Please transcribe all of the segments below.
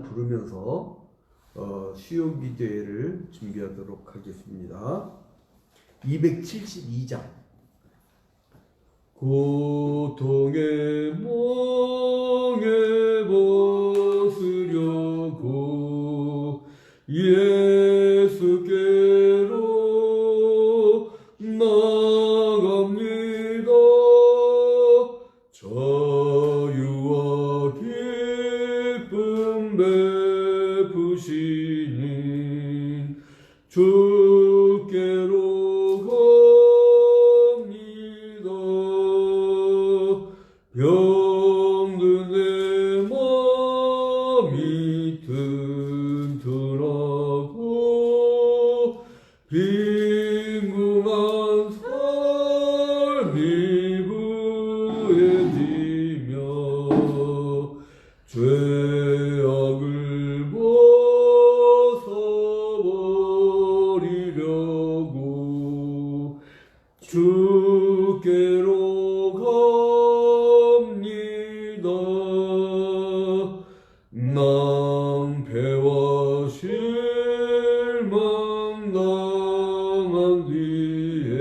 부르면서 수요기도회를 준비하도록 하겠습니다. 272장 고통의 멍에 벗으려고 예수께로 나갑니다. 자유와 기쁨 베푸시는 주께로 병든 내 맘이 튼튼하고 빈궁한 삶이 부해지며 죄악을 벗어버리려고 주께로 낭패와 실망 당한 뒤에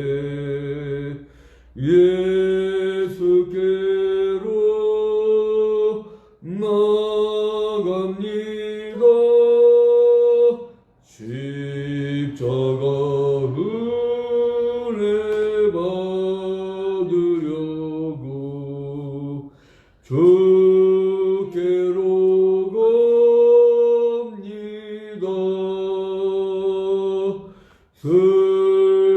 예수께로 나갑니다. 십자가 은혜 받으려고 주께로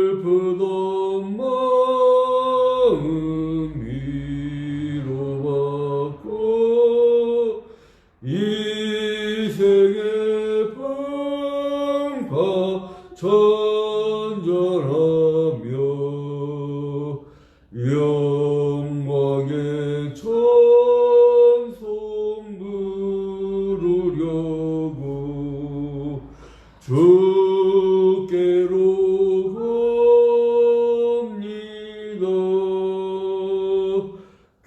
슬프던 마음 위로받고 이생의 풍파 전전하며 영광의 찬송 부르려고 주께로 갑니다.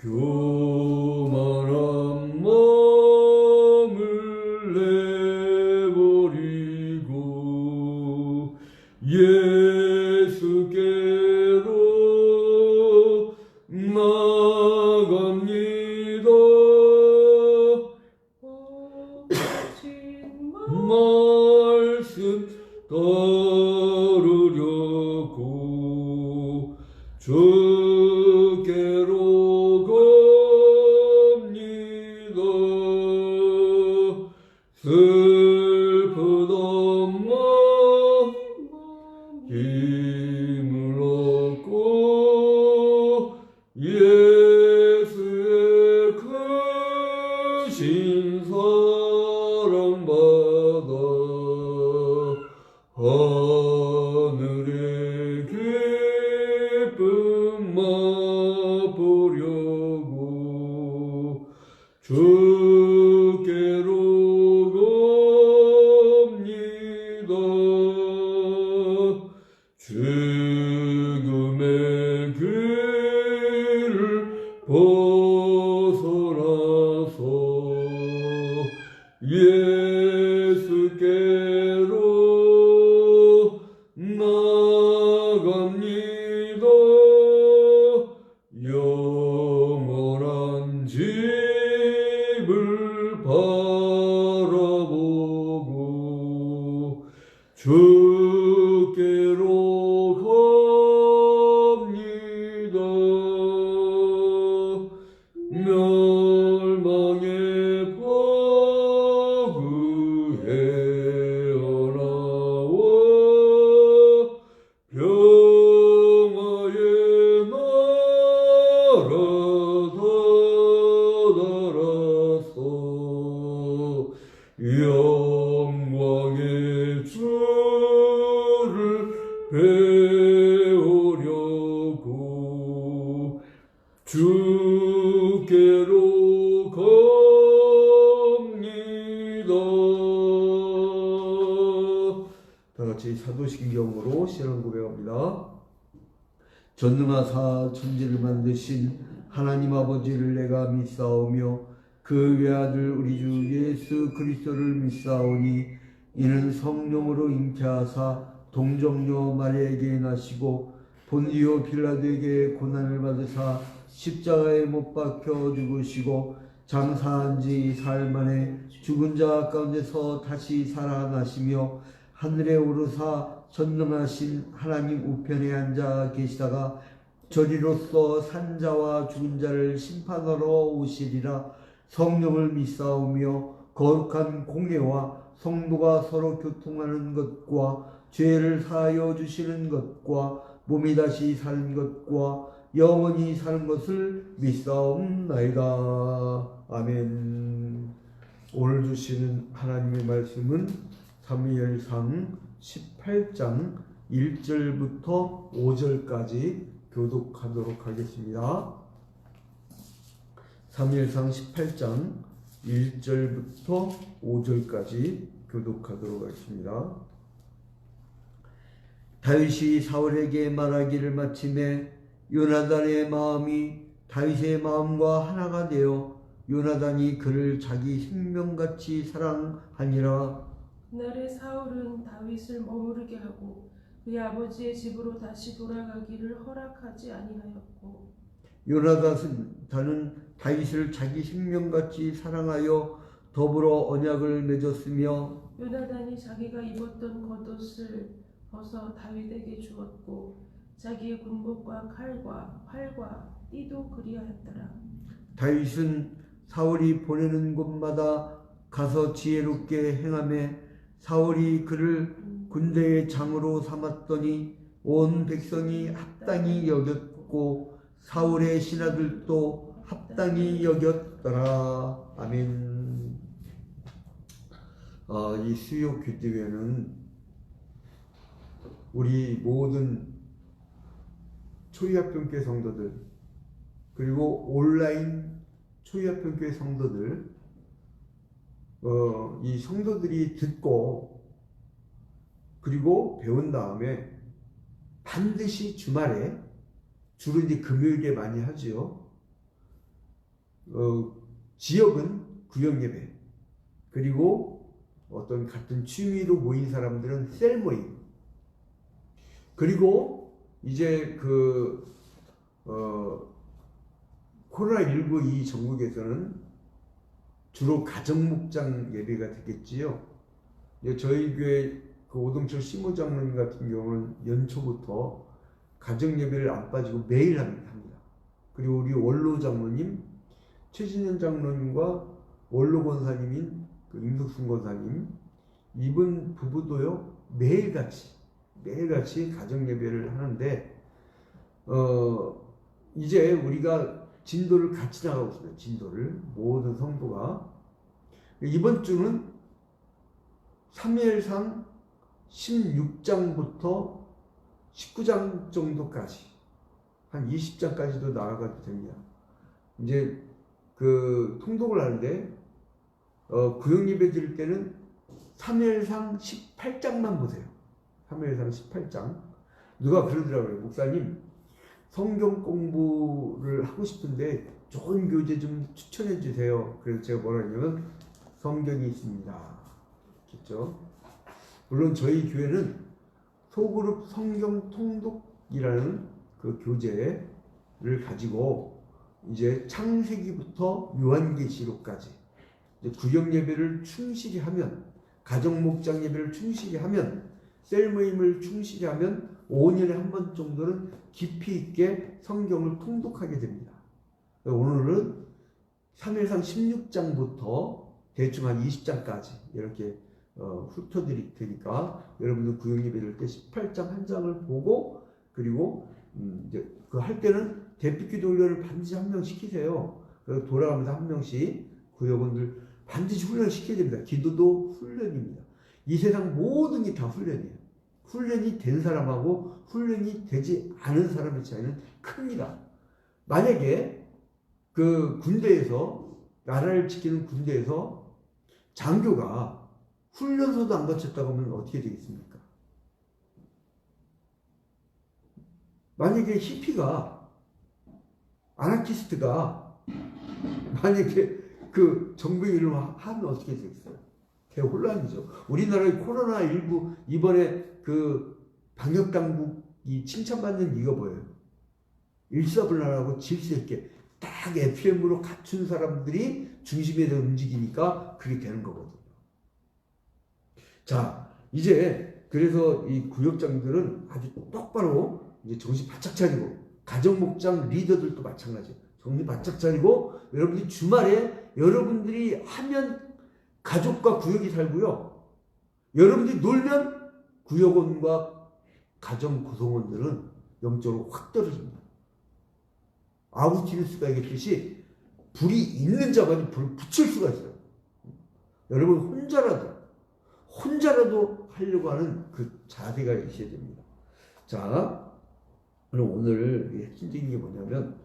교만한 마음을 내버리고 예수께로 나갑니다. 말씀 따르려고 주께로 갑니다. 슬프던 마음 힘을 얻고 예수의 크신 사랑 받아 하늘의 기쁨 맛보려고 주께로 갑니다. 죽음의 길을 벗어나서 예수께로 나갑니다. 영원한 집을 바라보고 주께로 갑니다. 멸망의 버그에 어나워 평화의 나라 다다라서 영광의 주를 배우려고 주께로 갑니다. 다 같이 사도신경으로 신앙 고백합니다. 전능하사 천지를 만드신 하나님 아버지를 내가 믿사오며 그 외아들 우리 주 예수 그리스도를 믿사오니 이는 성령으로 잉태하사 동정녀 마리아에게 나시고 본디오 빌라도에게 고난을 받으사 십자가에 못 박혀 죽으시고 장사한 지 사흘 만에 죽은 자 가운데서 다시 살아나시며 하늘에 오르사 전능하신 하나님 우편에 앉아 계시다가 저리로서 산자와 죽은 자를 심판하러 오시리라. 성령을 믿사오며 거룩한 공예와 성도가 서로 교통하는 것과 죄를 사하여 주시는 것과 몸이 다시 사는 것과 영원히 사는 것을 믿사옵나이다. 아멘. 오늘 주시는 하나님의 말씀은 사무엘상 18장 1절부터 5절까지 교독하도록 하겠습니다. 사무엘상 18장 1절부터 5절까지 교독하도록 하겠습니다. 다윗이 사울에게 말하기를 마침에 요나단의 마음이 다윗의 마음과 하나가 되어 요나단이 그를 자기 생명같이 사랑하니라. 그날에 사울은 다윗을 머무르게 하고 그의 아버지의 집으로 다시 돌아가기를 허락하지 아니하였고 요나단은 다윗을 자기 생명같이 사랑하여 더불어 언약을 맺었으며 요나단이 자기가 입었던 겉옷을 벗어 다윗에게 주었고 자기의 군복과 칼과 활과 띠도 그리하였더라. 다윗은 사울이 보내는 곳마다 가서 지혜롭게 행하며 사울이 그를 군대의 장으로 삼았더니 온 백성이 합당히 여겼고 사울의 신하들도 합당히 여겼더라. 아멘. 이 수요 교대회는 우리 모든 초이합병교회 성도들 그리고 온라인 초이합병교회 성도들 이 성도들이 듣고 그리고 배운 다음에 반드시 주말에 주로 이제 금요일에 많이 하죠. 지역은 구역 예배 그리고 어떤 같은 취미로 모인 사람들은 셀 모임 그리고 이제 코로나19 이 전국에서는 주로 가정목장 예배가 되겠지요. 저희 교회 오동철 시모 장로님 같은 경우는 연초부터 가정 예배를 안 빠지고 매일 합니다. 그리고 우리 원로 장로님 최진현 장로님과 원로 권사님인 임석순 권사님 이분 부부도요 매일같이 가정 예배를 하는데 이제 우리가 진도를 같이 나가고 있습니다. 진도를 모든 성도가 이번 주는 사무엘상 16장부터 19장 정도까지 한 20장까지도 나아가도 됩니다. 이제 통독을 하는데 구역 예배 드릴 때는 사무엘상 18장만 보세요. 사무엘상 18장. 누가 그러더라고요. 목사님 성경 공부를 하고 싶은데 좋은 교재 좀 추천해 주세요. 그래서 제가 뭐라 했냐면 성경이 있습니다. 그렇죠? 물론 저희 교회는 소그룹 성경 통독이라는 그 교재를 가지고 이제 창세기부터 요한계시록까지 구역 예배를 충실히 하면 가정 목장 예배를 충실히 하면 셀 모임을 충실히 하면 5년에 한 번 정도는 깊이 있게 성경을 통독하게 됩니다. 오늘은 3일상 16장부터 대충 한 20장까지 이렇게 훑어드릴 테니까 여러분들 구역 예배 드릴 때 18장 한 장을 보고 그리고 이제 할 때는 대피기도 훈련을 반드시 한 명 시키세요. 그래서 돌아가면서 한 명씩 구역원들 반드시 훈련을 시켜야 됩니다. 기도도 훈련입니다. 이 세상 모든 게 다 훈련이에요. 훈련이 된 사람하고 훈련이 되지 않은 사람의 차이는 큽니다. 만약에 그 군대에서 나라를 지키는 군대에서 장교가 훈련소도 안 거쳤다고 하면 어떻게 되겠습니까? 만약에 히피가 아나키스트가 만약에 그 정부 이름 하면 어떻게 되겠어요? 대혼란이죠. 우리나라의 코로나19 이번에 그 방역 당국이 칭찬받는 이유가 뭐예요? 일사불란하고 질서 있게 딱 FM으로 갖춘 사람들이 중심에 대해 움직이니까 그게 되는 거거든요. 자, 이제 그래서 이 구역장들은 아주 똑바로 이제 정신 바짝 차리고, 가정목장 리더들도 마찬가지예요. 정신 바짝 차리고, 여러분들이 주말에 여러분들이 하면 가족과 구역이 살고요. 여러분들이 놀면 구역원과 가정 구성원들은 영적으로 확 떨어집니다. 아우구스티누스가 얘기했듯이 불이 있는 자만이 불을 붙일 수가 있어요. 여러분 혼자라도 하려고 하는 그 자세가 있어야 됩니다. 자, 그럼 오늘 핵심적인 게 뭐냐면,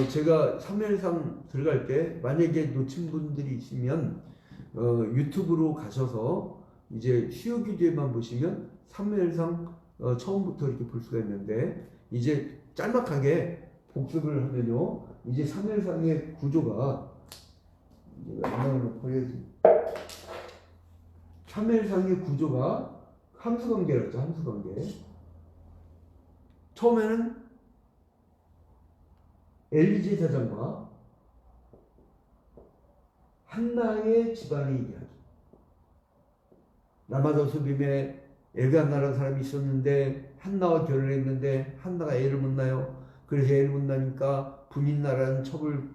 제가 3회상 들어갈 때 만약에 놓친 분들이 있으면 유튜브로 가셔서 이제 수요기도에만 보시면 3회상 처음부터 이렇게 볼 수가 있는데, 이제 짤막하게 복습을 하면요, 이제 3회상의 구조가 웬만하면 보여야지. 3회상의 구조가 함수관계였죠. 함수관계. 처음에는 엘리 제사장과 한나의 집안의 이야기. 라마다소빔에 엘간나라는 사람이 있었는데 한나와 결혼했는데 한나가 애를 못 낳아요. 그래서 애를 못 낳으니까 분인나라는 첩을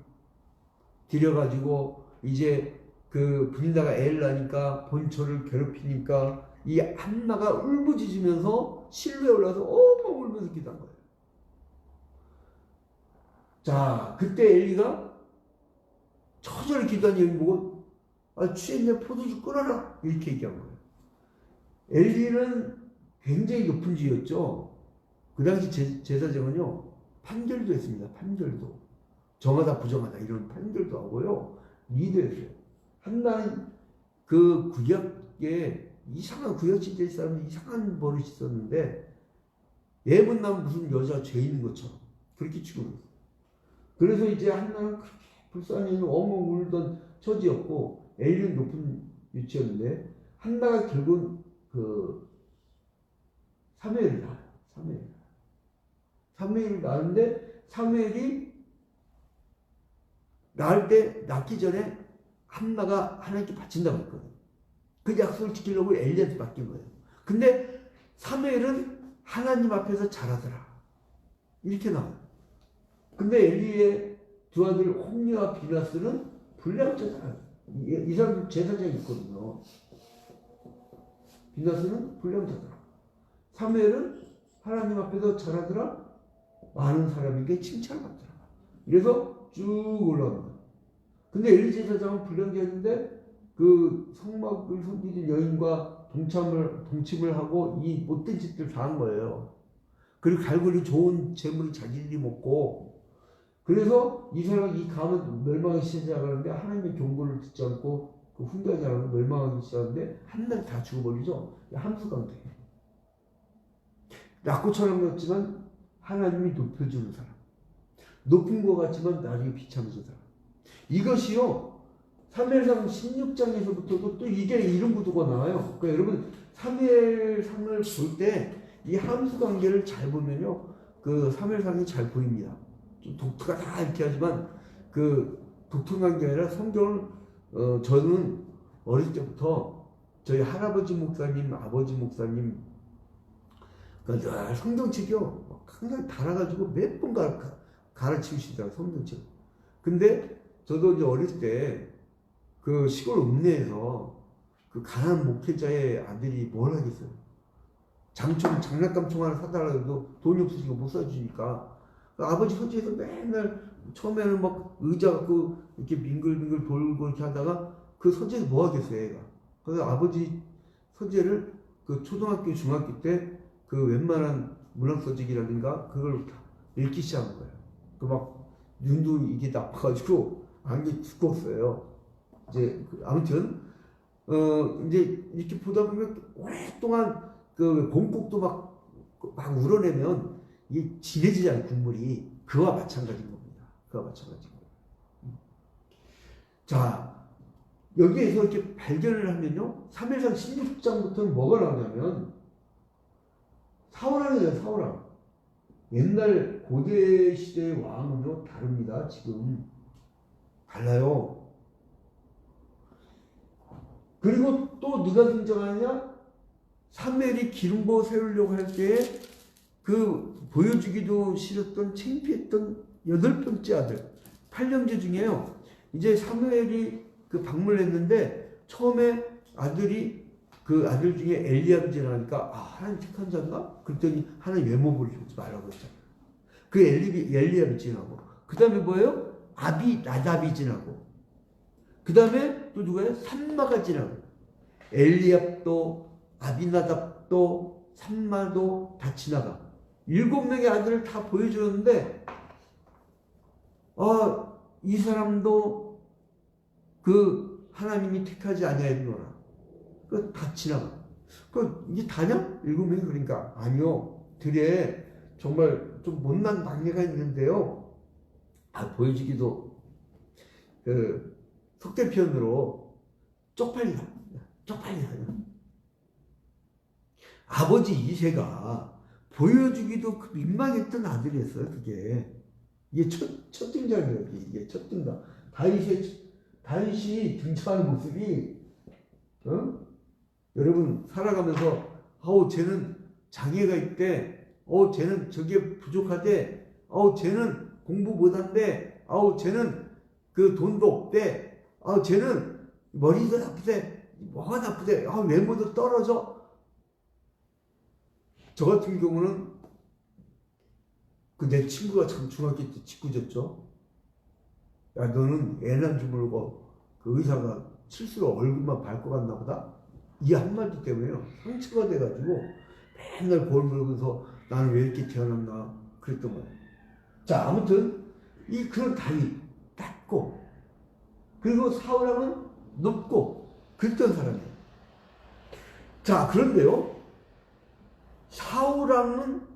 들여가지고 이제 그 분인나가 애를 낳으니까 본처를 괴롭히니까 이 한나가 울부짖으면서 실루에 올라서 엉엉 울면서 기도한 거예요. 자, 그때 엘리가 처절히 기도한 여인 보고 취했냐 포도주 끊어라 이렇게 얘기한 거예요. 엘리는 굉장히 높은 지였죠. 그 당시 제사장은요 판결도 했습니다. 판결도 정하다 부정하다 이런 판결도 하고요 리더였어요. 한나는 그 구역에 이상한 구역지대 사람이 이상한 버릇이 있었는데 애 못 낳으면 무슨 여자 죄 있는 것처럼 그렇게 취급을 했어요. 그래서 이제 한나는 그렇게 불쌍히 엉엉 울던 처지였고 엘리는 높은 위치였는데 한나가 결국은 그 사무엘을 낳아요. 사무엘을 낳았는데 사무엘이 낳기 전에 한나가 하나님께 바친다고 했거든요. 그 약속을 지키려고 엘리한테 맡긴 거예요. 근데 사무엘은 하나님 앞에서 자라더라 이렇게 나와요. 근데 엘리의 두 아들 홈리와 비나스는 불량자잖아요. 이 사람 제사장이 있거든요. 비나스는 불량자더라. 사무엘은 하나님 앞에서 자라더라. 많은 사람에게 칭찬을 받더라. 그래서 쭉 올라가는 거예요. 근데 엘리 제사장은 불량자였는데 그 성막을 섬기는 여인과 동침을 하고 이 못된 짓들을 다 한 거예요. 그리고 갈고리 좋은 재물을 자기들이 먹고, 그래서 이 사람 이 가문 멸망하기 시작하는데 하나님의 경고를 듣지 않고 그 훈계하지 않고 멸망하기 시작하는데 한 날 다 죽어버리죠. 함수관계. 낙고처럼 같지만 하나님이 높여주는 사람, 높은 것 같지만 나중에 비참해진 사람. 이것이요 사무엘상 16장에서부터도 또 이게 이런 구도가 나와요. 그러니까 여러분 사무엘상을 볼 때 이 함수관계를 잘 보면요 그 사무엘상이 잘 보입니다. 좀 독특가 다 이렇게 하지만 그 독특한 게 아니라 성경을 저는 어릴 때부터 저희 할아버지 목사님, 아버지 목사님 그러니까 성경책이요 항상 달아가지고 몇 번 가르치시더라고요. 성경책. 근데 저도 이제 어릴 때 그 시골 읍내에서 그 가난한 목회자의 아들이 뭘 하겠어요. 장난감총 하나 사달라고 해도 돈이 없으니까 못 사주니까 아버지 서재에서 맨날 처음에는 막 의자 갖고 이렇게 빙글빙글 돌고 이렇게 하다가 그 서재에서 뭐 하겠어요, 애가. 그래서 아버지 서재를 그 초등학교, 중학교 때 그 웬만한 문학서적이라든가 그걸 다 읽기 시작한 거예요. 그 막 눈도 이게 나빠가지고 안경이 두꺼웠어요. 이제 아무튼 이제 이렇게 보다 보면 오랫동안 그 공국도 막 우러내면 이게 진해지지 않아요, 국물이. 그와 마찬가지인 겁니다. 그와 마찬가지인 거예요. 자, 여기에서 이렇게 발견을 하면요, 3일상 16장부터는 뭐가 나오냐면 사울왕이에요. 사울왕. 옛날 고대 시대의 왕은요 다릅니다. 지금 달라요. 그리고 또 누가 등장하냐? 사무엘이 기름 부어 세우려고 할 때에 그 보여주기도 싫었던 창피했던 8번째 아들 8형제 중에요. 이제 사무엘이 그 방문을 했는데 처음에 아들이 그 아들 중에 엘리압이 지나니까 하나님 택한 자인가? 그랬더니 하나님 외모를 주지 말라고 했잖아요. 그 엘리압이 지나고 그 다음에 뭐예요? 나답이 지나고 그 다음에 또 누가요? 삼마가 지나고 엘리압도 아비나답도 삼마도 다 지나가 7명의 아들을 다 보여주었는데 이 사람도 그 하나님이 택하지 아니하였노라. 그 다 지나가. 이게 다냐? 7명이 그러니까 아니요. 들에 정말 좀 못난 막내가 있는데요. 보여주기도 그 속된 표현으로 쪽팔리다. 아버지 이새가 보여주기도 그 민망했던 아들이었어요. 이게 첫 등장이에요. 이게 첫 등장. 다윗이 등장하는 모습이 여러분 살아가면서 쟤는 장애가 있대. 쟤는 저게 부족하대. 쟤는 공부 못한대. 쟤는 그 돈도 없대. 쟤는 머리도 나쁘대. 뭐가 나쁘대. 외모도 떨어져. 저 같은 경우는 내 친구가 참 중학교 때 짓궂었죠. 야, 너는 애난 주물고 그 의사가 실수로 얼굴만 밟고 갔나 보다. 이 한마디 때문에요. 상처가 돼가지고 맨날 볼 물면서 나는 왜 이렇게 태어났나 그랬던 거예요. 자, 아무튼 그런 다윗 낮고 그리고 사울왕은 높고 그랬던 사람이에요. 자, 그런데요. 사울왕은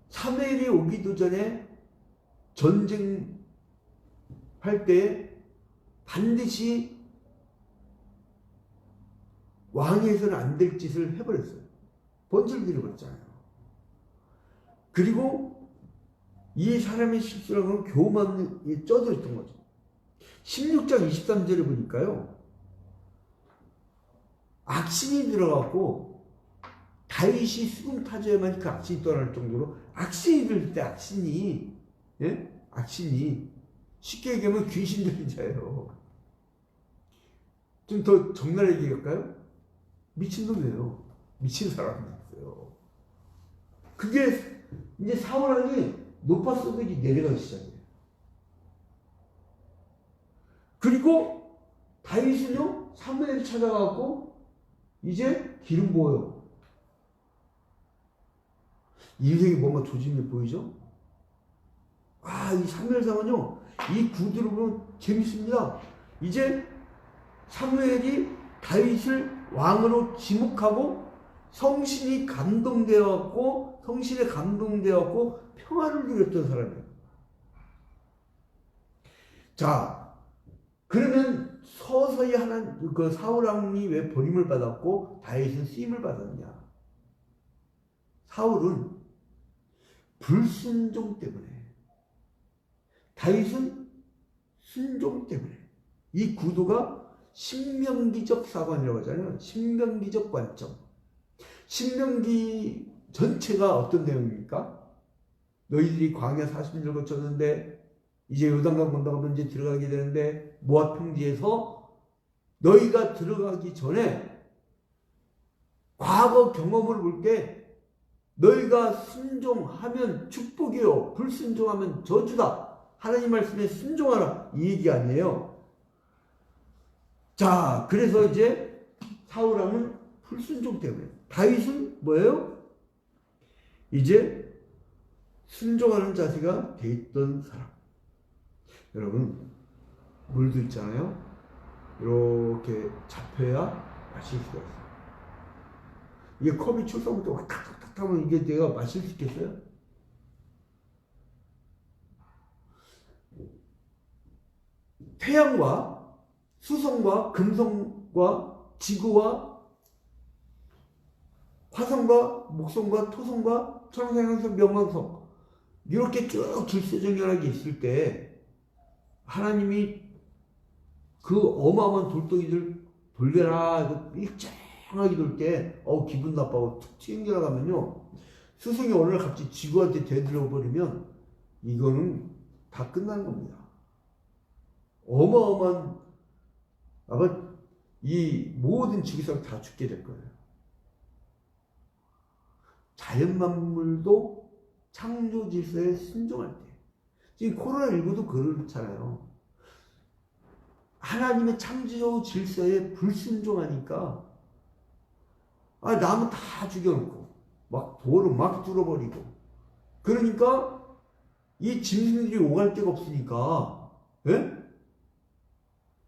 사무엘이 오기도 전에 전쟁할 때 반드시 왕에서는 안 될 짓을 해버렸어요. 번제를 드려버렸잖아요. 그리고 이 사람의 실수라고는 교만에 쪄들었던 거죠. 16장 23절에 보니까요. 악신이 들어갔고 다윗이 수금타져야만 그 악신이 떠날 정도로 악신이 들 때 악신이 쉽게 얘기하면 귀신 들린 자예요. 좀 더 적나라하게 얘기할까요? 미친놈이에요. 미친 사람이었어요. 그게 이제 사울왕이 높았어도 이제 내려가기 시작해요. 그리고 다윗은요 사무엘이 찾아가고 이제 기름 부어요. 인생이 뭔가 조짐이 보이죠? 이 사무엘상은요, 이 구두를 보면 재밌습니다. 이제 사무엘이 다윗을 왕으로 지목하고 성신에 감동되었고 평화를 누렸던 사람이에요. 자, 그러면 서서히 그 사울왕이 왜 버림을 받았고 다윗은 쓰임을 받았냐? 사울은 불순종 때문에, 다윗은 순종 때문에. 이 구도가 신명기적 사관이라고 하잖아요. 신명기적 관점. 신명기 전체가 어떤 내용입니까? 너희들이 광야 40년을 거쳤는데 이제 요단강 건너가면 이제 들어가게 되는데 모압 평지에서 너희가 들어가기 전에 과거 경험을 볼 때 너희가 순종하면 축복이요, 불순종하면 저주다. 하나님 말씀에 순종하라, 이 얘기 아니에요. 자, 그래서 이제 사울왕은 불순종 때문에, 다윗은 뭐예요? 이제 순종하는 자세가 돼 있던 사람. 여러분, 물도 있잖아요. 이렇게 잡혀야 마실 수가 있어요. 이게 컵이 출석부터 탁탁탁 하면 이게 내가 마실 수 있겠어요? 태양과 수성과 금성과 지구와 화성과 목성과 토성과 천왕생왕성 명왕성 이렇게 쭉 질서정연하게 있을 때 하나님이 그 어마어마한 돌덩이들 돌려라 일정하게 돌 때 기분 나빠하고 툭 튕겨나가면요 스승이 어느 날 갑자기 지구한테 대들어 버리면 이거는 다 끝나는 겁니다. 어마어마한 아마 이 모든 지구상 다 죽게 될 거예요. 자연 만물도 창조 질서에 순종할 때 지금 코로나19도 그렇잖아요. 하나님의 창조 질서에 불순종하니까 나무 다 죽여놓고 막 돌을 막 뚫어버리고 그러니까 이 짐승들이 오갈 데가 없으니까 예?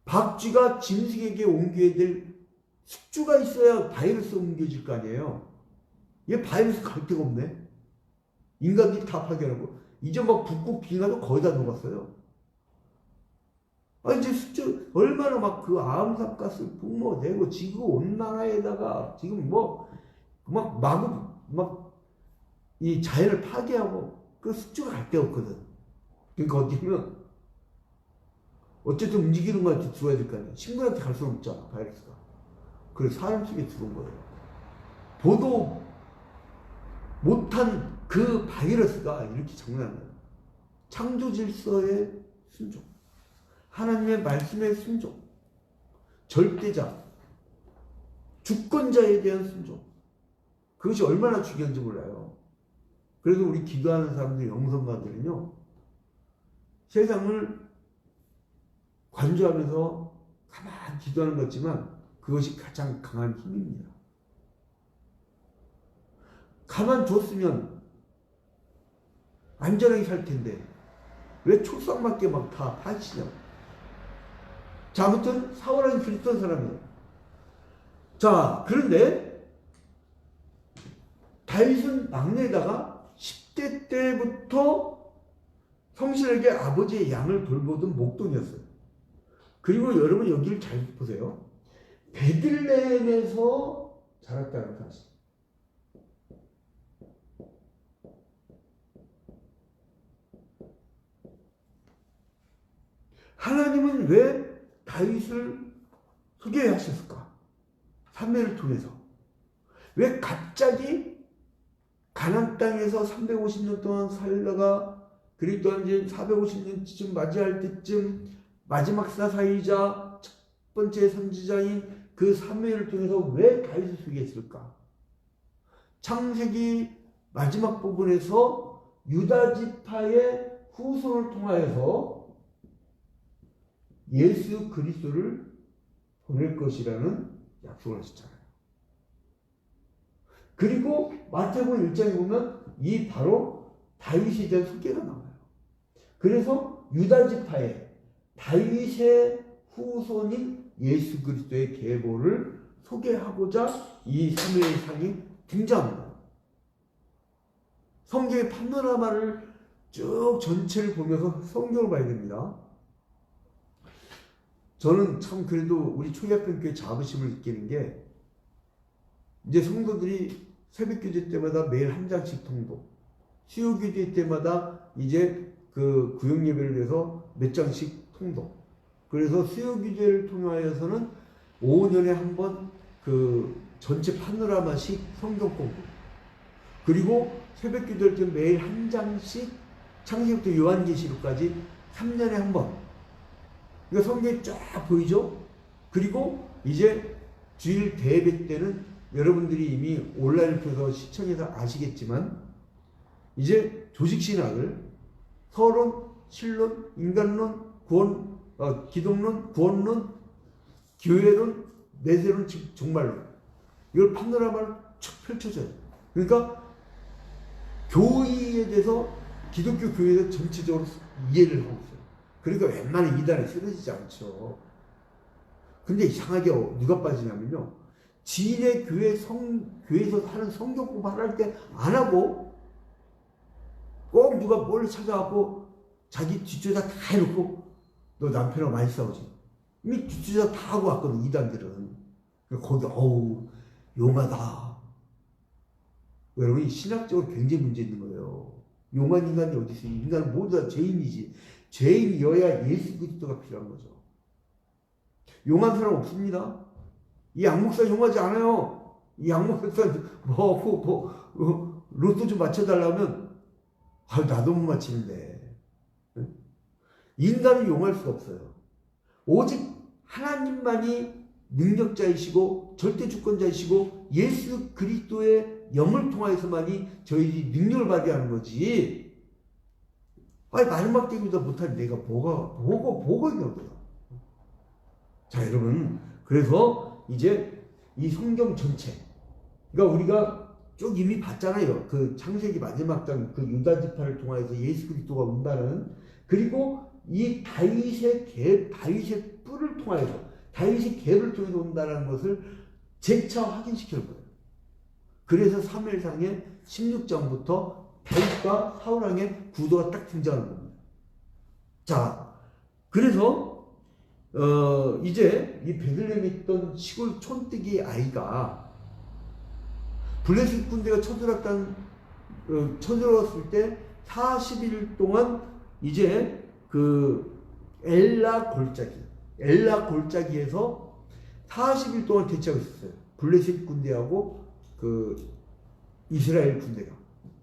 박쥐가 짐승에게 옮겨야 될 숙주가 있어야 바이러스 옮겨질 거 아니에요. 얘 바이러스 갈 데가 없네. 인간들이 다 파괴하고 이제 막 북극 빙하도 거의 다 녹았어요. 이제 숙주 얼마나 막 그 암산가스 뿜어내고 지구 온난화에다가 지금 뭐 막 마구 막 이 자연을 파괴하고 그 숙주가 갈 데가 없거든. 그러니까 어디면 어쨌든 움직이는 거한테 들어야 될 거 아니야. 친구한테 갈 수는 없잖아 바이러스가. 그래서 사람 속에 들어온 거예요. 보도 못한 그 바이러스가 이렇게 장난하는 거예요. 창조 질서의 순종, 하나님의 말씀의 순종, 절대자, 주권자에 대한 순종. 그것이 얼마나 중요한지 몰라요. 그래서 우리 기도하는 사람들, 영성가들은요, 세상을 관조하면서 가만히 기도하는 것 같지만 그것이 가장 강한 힘입니다. 가만 뒀으면 안전하게 살 텐데 왜 촉상맞게 막 다 파시냐고. 자, 아무튼 사울은 그랬던 사람이에요. 자, 그런데 다윗은 막내다가 10대 때부터 성실하게 아버지의 양을 돌보던 목동이었어요. 그리고 여러분 여기를 잘 보세요. 베들레헴에서 자랐다는 사실. 하나님은 왜 다윗을 소개하셨을까? 사무엘을 통해서. 왜 갑자기 가나안 땅에서 350년 동안 살다가 그리고 또 이제 450년쯤 맞이할 때쯤 마지막 사사이자 첫 번째 선지자인 그 사무엘을 통해서 왜 다윗을 소개했을까? 창세기 마지막 부분에서 유다 지파의 후손을 통하여서 예수 그리스도를 보낼 것이라는 약속을 하셨잖아요. 그리고 마태복음 1장에 보면 이 바로 다윗에 대한 소개가 나와요. 그래서 유다 지파의 다윗의 후손인 예수 그리스도의 계보를 소개하고자 이 사무엘상이 등장합니다. 성경의 파노라마를 쭉 전체를 보면서 성경을 봐야 됩니다. 저는 참 그래도 우리 초기학교교회 자부심을 느끼는 게 이제 성도들이 새벽기도 때마다 매일 한 장씩 통도, 수요기도 때마다 이제 그 구역예배를 위해서 몇 장씩 통도. 그래서 수요기도를 통하여서는 5년에 한 번 그 전체 파노라마식 성경 공부. 그리고 새벽기도할 때 매일 한 장씩 창세기부터 요한계시록까지 3년에 한 번. 그러니까 성경이 쫙 보이죠? 그리고 이제 주일 대예배 때는 여러분들이 이미 온라인을 통해서 시청해서 아시겠지만 이제 조직신학을 서론, 신론, 인간론, 구원, 기독론, 구원론, 교회론, 내세론, 즉 종말론 이걸 파노라마를 쭉 펼쳐줘요. 그러니까 교회에 대해서 기독교 교회에서 전체적으로 이해를 하고 있어요. 그러니까 웬만한 이단에 쓰러지지 않죠. 근데 이상하게 누가 빠지냐면요. 지인의 교회에서 하는 성경 공부 할 때 안 하고 꼭 누가 뭘 찾아갖고 자기 뒷조사 다 해놓고 너 남편하고 많이 싸우지. 이미 주차 다 하고 왔거든, 이단들은. 거기, 어우, 용하다. 여러분, 신학적으로 굉장히 문제 있는 거예요. 용한 인간이 어디 있어요? 인간은 모두 다 죄인이지. 죄인이어야 예수 그리스도가 필요한 거죠. 용한 사람 없습니다. 이 양목사 용하지 않아요. 이 양목사 로또 좀 맞춰달라면 나도 못 맞히는데. 인간은 용할 수가 없어요. 오직 하나님만이 능력자이시고 절대 주권자이시고 예수 그리스도의 영을 통하여서만이 저희 능력을 발휘하는 거지. 아니 마지막 때보다 못한 내가 뭐가 있는 거야. 자 여러분, 그래서 이제 이 성경 전체, 그러니까 우리가 쭉 이미 봤잖아요. 그 창세기 마지막 장, 그 유다 지파를 통하여서 예수 그리스도가 온다는, 그리고 이 다윗의 뿔을 통하여서, 다윗의 계를 통해서 온다는 것을 재차 확인시킬 거예요. 그래서 사무엘상의 16장부터 다윗과 사울왕의 구도가 딱 등장하는 겁니다. 자, 그래서 이제 이 베들레헴에 있던 시골 촌뜨기 아이가 블레셋 군대가 쳐들어왔을 때 40일 동안 이제 그 엘라 골짜기에서 40일 동안 대치하고 있었어요. 블레셋 군대하고 그 이스라엘 군대가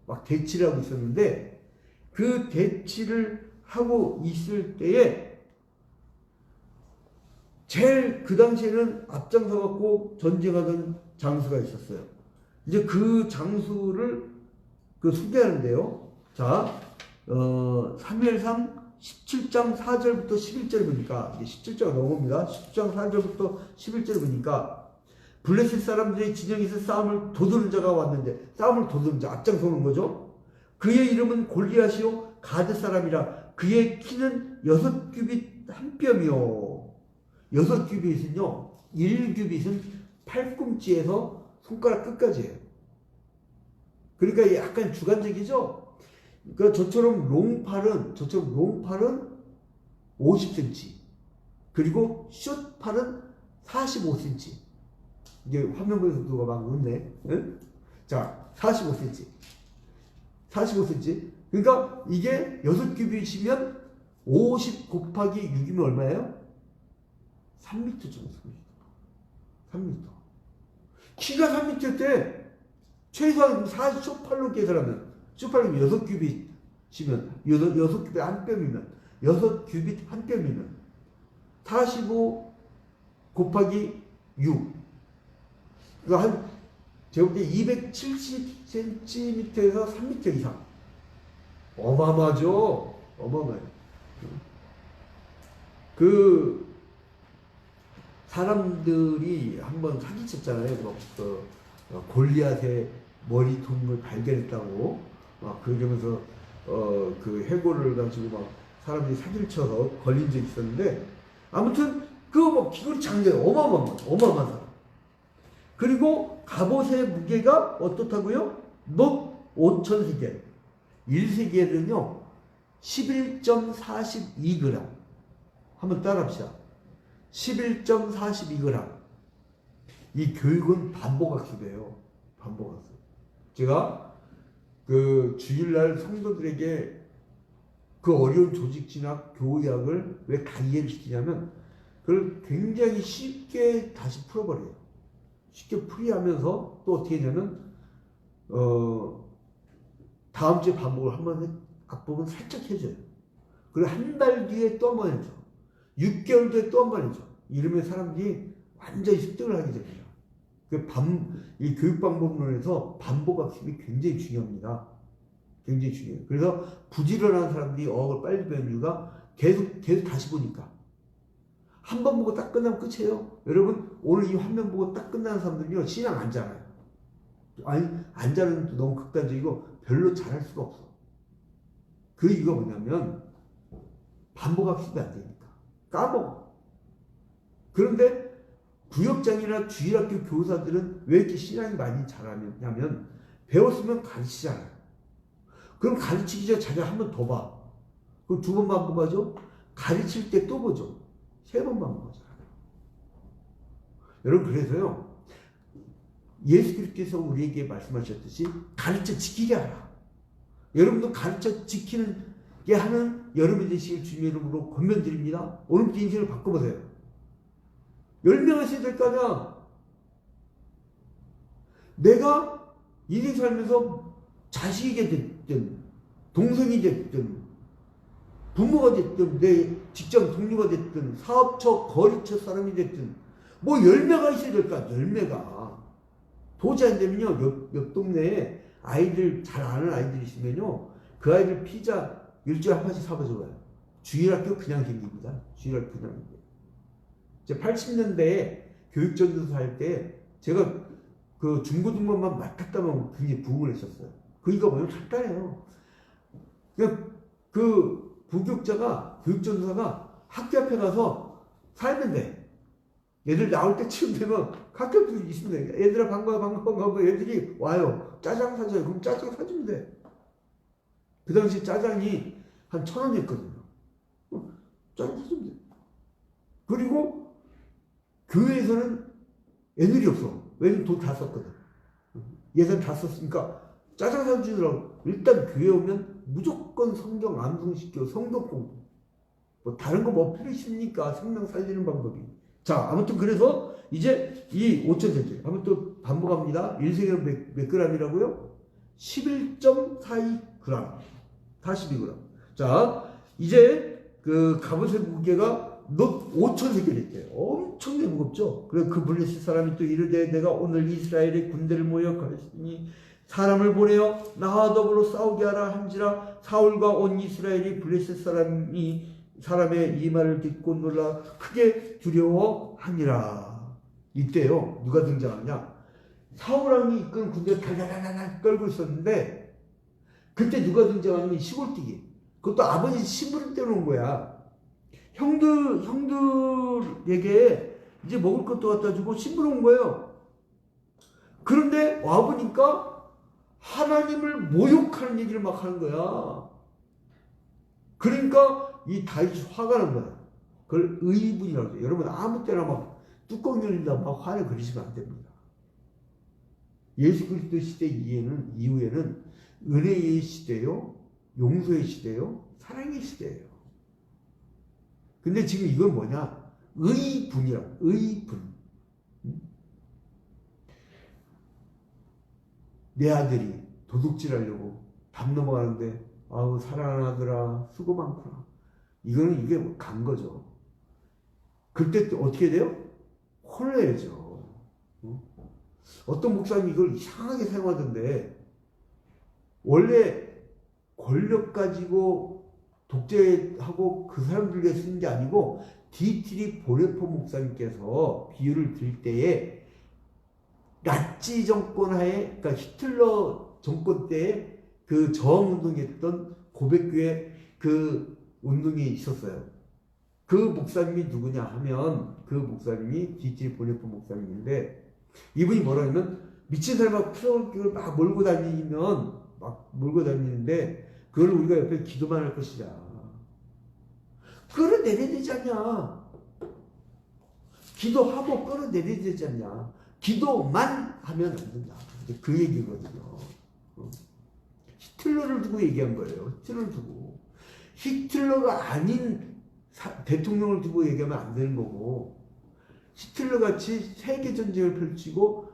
막 대치를 하고 있었는데, 그 대치를 하고 있을 때에 제일 그 당시에는 앞장서 갖고 전쟁하던 장수가 있었어요. 이제 그 장수를 소개하는데요. 자, 사무엘상 17장 4절부터 11절 보니까, 이제 17장가 넘어옵니다. 17장 4절부터 11절 보니까, 블레셋 사람들의 진영에서 싸움을 도두는 자가 왔는데, 싸움을 도두는 자, 앞장서는 거죠. 그의 이름은 골리앗이요 가드 사람이라. 그의 키는 6규빗 한 뼘이요. 6규빗은요, 1규빗은 팔꿈치에서 손가락 끝까지예요. 그러니까 약간 주관적이죠. 그러니까 저처럼 롱팔은 50cm, 그리고 숏팔은 45cm. 이게 화면 보여서 누가 막 웃네. 응? 자, 45cm. 그러니까 이게 6규빗이면 50 곱하기 6이면 얼마예요? 3m 정도. 3m. 키가 3m일 최소한 40쇼팔로 계산하면, 쇼팔로 6규빗이면, 6규빗 한 뼘이면, 6규빗 한 뼘이면 45 곱하기 6. 그러니까 제가 볼 때 270cm에서 3m 이상. 어마어마하죠? 어마어마해요. 그 사람들이 한번 사기쳤잖아요. 골리앗의 머리통을 발견했다고 막 그러면서 그 해골을 가지고 막 사람들이 사기를 쳐서 걸린 적이 있었는데, 아무튼 그거 뭐 귀걸이 장대요. 어마어마한 사람. 그리고 갑옷의 무게가 어떻다고요? 너 5,000세겔. 1세겔은요 11.42g. 한번 따라합시다. 11.42g. 이 교육은 반복학습이에요. 반복학습. 제가 그 주일날 성도들에게 그 어려운 조직진학 교의학을 왜 다 이해를 시키냐면, 그걸 굉장히 쉽게 다시 풀어버려요. 쉽게 풀이하면서 또 어떻게 했냐면, 다음 주에 반복을 한번 앞부분 살짝 해줘요. 그리고 한 달 뒤에 또 한 번 해줘. 6개월 뒤에 또 한 번 해줘. 이러면 사람들이 완전히 습득을 하게 됩니다. 이 교육방법론에서 반복학습이 굉장히 중요합니다. 굉장히 중요해요. 그래서 부지런한 사람들이 어학을 빨리 배우는 이유가 계속 다시 보니까. 한 번 보고 딱 끝나면 끝이에요. 여러분, 오늘 이 화면 보고 딱 끝나는 사람들은요, 신앙 안 잘해요. 아니, 안 잘하는 것도 너무 극단적이고 별로 잘할 수가 없어. 그 이유가 뭐냐면 반복학습이 안 되니까. 까먹어. 그런데 구역장이나 주일학교 교사들은 왜 이렇게 신앙이 많이 잘하냐면, 배웠으면 가르치잖아요. 그럼 가르치기 전에 자기가 한 번 더 봐. 그럼 2번 반복하죠? 가르칠 때 또 보죠. 3번 반복하잖아요. 여러분 그래서요. 예수 그리스도께서 우리에게 말씀하셨듯이 가르쳐 지키게 하라. 여러분도 가르쳐 지키게 하는 여러분이 되시길 주님의 이름으로 권면드립니다. 오늘부터 인생을 바꿔보세요. 열명하셔야 될 거 아니야. 내가 인생 살면서 자식이 됐든 동생이 됐든 부모가 됐든 내 직장 동료가 됐든 사업처 거래처 사람이 됐든 뭐 열매가 있어야 될까. 열매가 도저히 안 되면요 옆 동네에 아이들 잘 아는 아이들 있으면요 그 아이들 피자 일주일에 한 번씩 사봐줘요. 주일학교 그냥 생깁니다. 주일학교 그냥 생겨요. 제 80년대에 교육전도사 할 때 제가 그 중고등부만 맡았다면 굉장히 부흥을 했었어요. 그 이유가 뭐냐면 간단해요. 그 부교육자가 교육전도사가 학교 앞에 가서 살면 돼. 얘들 나올 때쯤 되면 학교 앞에 있으면 돼. 얘들아 반가워 애들이 와요. 짜장 사줘요. 그럼 짜장 사주면 돼. 그 당시 짜장이 한 1,000원이었거든요. 짜장 사주면 돼. 그리고 교회에서는 애들이 없어. 왜냐면 돈 다 썼거든. 예산 다 썼으니까 짜장 사주더라고. 일단 교회 오면 무조건 성경 암송시켜 성경 공부. 뭐 다른 거 뭐 필요 있습니까? 생명 살리는 방법이. 자, 아무튼 그래서 이제 이 5,000cc 한번 또 반복합니다. 1세기는 몇 g이라고요? 11.42g. 42g. 자, 이제 그 갑옷의 무게가 5,000세겔이 엄청나게 무겁죠. 그래서 그 블레셋 사람이 또 이르되 내가 오늘 이스라엘의 군대를 모여 가르치니 사람을 보내어 나와 더불어 싸우게 하라 한지라 사울과 온 이스라엘이 블레셋 사람의 이 말을 듣고 놀라 크게 두려워하니라. 이때요 누가 등장하냐? 사울왕이 이끄는 군대가 달달달달 끌고 있었는데 그때 누가 등장하냐면 시골뛰기. 그것도 아버지 심부름 때문에 온 거야. 형들에게 이제 먹을 것도 갖다 주고 심부름 온 거예요. 그런데 와보니까 하나님을 모욕하는 얘기를 막 하는 거야. 그러니까 이 다윗이 화가 난 거야. 그걸 의분이라고 해요. 여러분 아무 때나 막 뚜껑 열린다 막 화를 그리시면 안 됩니다. 예수 그리스도 시대 이후에는 은혜의 시대요, 용서의 시대요, 사랑의 시대예요. 근데 지금 이건 뭐냐? 의분이라고. 의분. 내 아들이 도둑질하려고 담 넘어가는데 아우 사랑하는 아들아 수고 많구나. 이게 간 거죠. 그때 또 어떻게 돼요? 혼내야죠. 어떤 목사님이 이걸 이상하게 사용하던데 원래 권력 가지고 독재하고 그 사람들에게 쓰는 게 아니고 디트리 보레포 목사님께서 비유를 들 때에 나치 정권 하에 그러니까 히틀러 정권 때에 그 저항운동했던 고백교회 그 운동이 있었어요. 그 목사님이 누구냐 하면 그 목사님이 디트리 보레포 목사님인데 이분이 뭐라 하면 미친 사람하고 피서를 막 몰고 다니는데 그걸 우리가 옆에 기도만 할 것이다. 끌어내려야 되지 않냐. 기도하고 끌어내려야 되지 않냐. 기도만 하면 안 된다. 그 얘기거든요. 히틀러를 두고 얘기한 거예요. 히틀러를 두고. 히틀러가 아닌 대통령을 두고 얘기하면 안 되는 거고 히틀러 같이 세계전쟁을 펼치고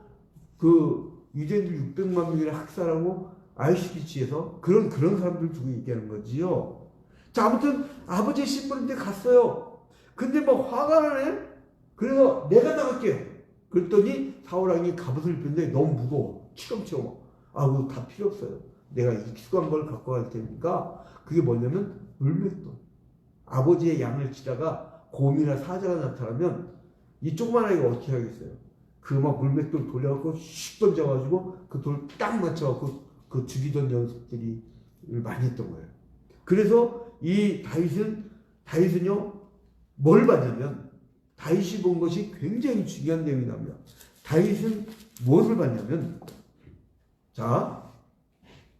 그 유대인들 600만 명이나 학살하고 아우슈비츠에서 그런 사람들 두고 얘기하는 거지요. 자, 아무튼 아버지의 심부름대 갔어요. 근데 막 화가 나네. 그래서 내가 나갈게요. 그랬더니 사울왕이 갑옷을 입혔는데 너무 무거워. 치렁치렁. 그거 다 필요 없어요. 내가 익숙한 걸 갖고 갈 테니까 그게 뭐냐면 물맷돌. 아버지의 양을 치다가 곰이나 사자가 나타나면 이 조그만 아이가 어떻게 하겠어요? 그 막 물맷돌 돌려갖고 슉 던져가지고 그 돌 딱 맞춰갖고 그 죽이던 연습들이 많이 했던 거예요. 그래서 이 다윗은요 뭘 봤냐면 다윗이 본 것이 굉장히 중요한 내용이 나옵니다. 다윗은 무엇을 봤냐면 자